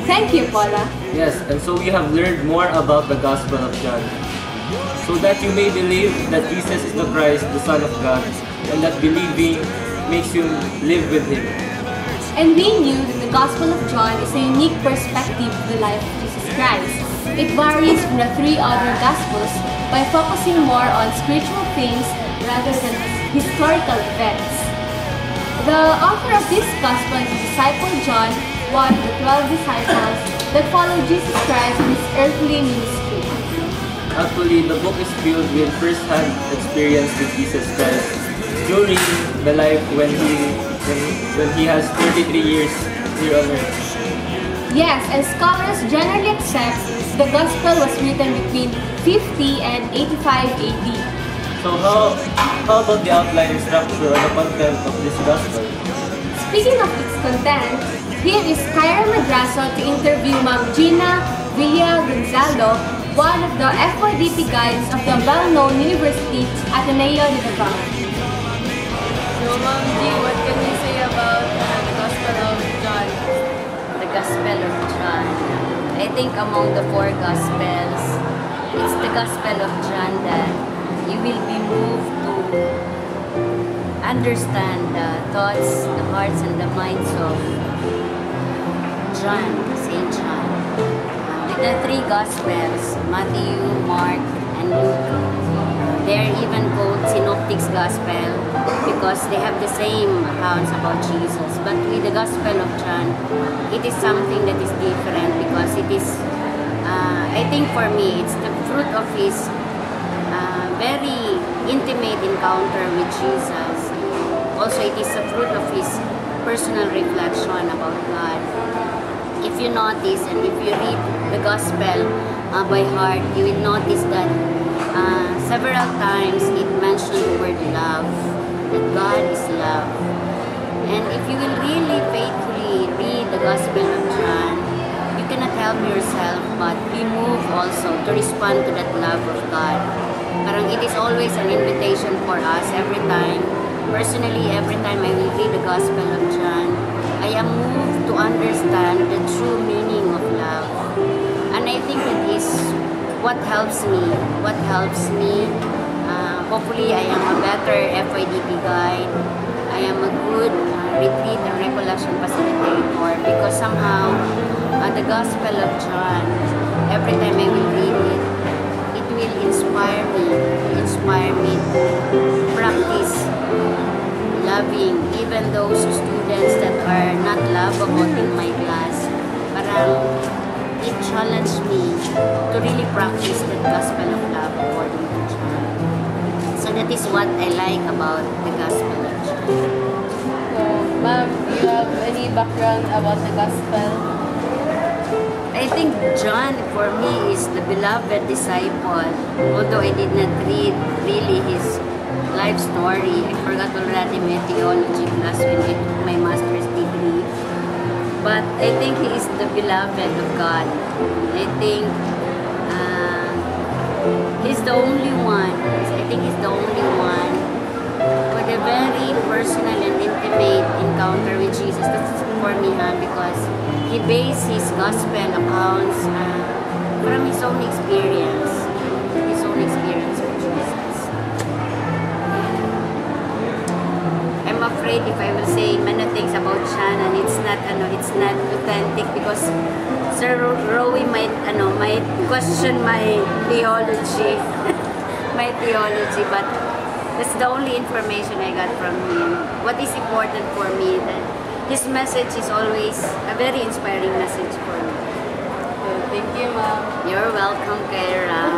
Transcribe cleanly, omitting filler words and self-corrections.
Thank you, Paula. Yes, and so we have learned more about the Gospel of John, so that you may believe that Jesus is the Christ, the Son of God, and that believing makes you live with Him. And we knew that the Gospel of John is a unique perspective of the life of Jesus Christ. It varies from the three other Gospels by focusing more on spiritual things rather than historical events. The author of this Gospel is the disciple John, one of the 12 disciples that followed Jesus Christ in His earthly ministry. Actually, the book is filled with first-hand experience with Jesus Christ during the life when he has 33 years here on earth. Yes, and scholars generally accept the Gospel was written between 50 and 85 AD. So how about the outline and structure or the content of this Gospel? Speaking of its content, here is Kyra Madrazo to interview Ma'am Gina Villa Gonzalo, one of the FYDP guides of the well-known University Ateneo de Davao. So, Ma'am G, what can you say about the Gospel of John? The Gospel of John. I think among the four Gospels, it's the Gospel of John that you will be moved to understand the thoughts, the hearts, and the minds of John, Saint John. With the three Gospels, Matthew, Mark, and Luke, they're even called Synoptic's Gospel because they have the same accounts about Jesus. But with the Gospel of John, it is something that is different because it is, I think for me, it's the fruit of his very intimate encounter with Jesus. Also, it is the fruit of his personal reflection about God. If you notice and if you read the Gospel by heart, you will notice that several times it mentions the word love, that God is love. And if you will really faithfully read the Gospel of John, you cannot help yourself but be moved also to respond to that love of God. Parang it is always an invitation for us every time. Personally, every time I will read the Gospel of John, I am moved to understand the true meaning of love. And I think that is what helps me. Hopefully, I am a better FYDP guide. I am a good retreat and recollection facilitator because somehow the Gospel of John, every time I will read it, it will inspire me to practice loving even those students that are not lovable in my class. Parang it challenged me to really practice the Gospel of love according to John. So that is what I like about the Gospel of John. So, Ma'am, do you have any background about the Gospel? I think John, for me, is the beloved disciple. Although I did not read really his life story, I forgot already my theology class when I took my master's degree. But I think he is the beloved of God. I think he's the only one. I think he's the only one with a very personal and intimate encounter with Jesus. That's for me, because he based his gospel accounts from his own experience with Jesus. I'm afraid if I will say many things about Shannon, it's not authentic because Sir Rowie might question my theology, but that's the only information I got from him. What is important for me that his message is always a very inspiring message for me. Thank you, Ma'am. You're welcome, Kyra.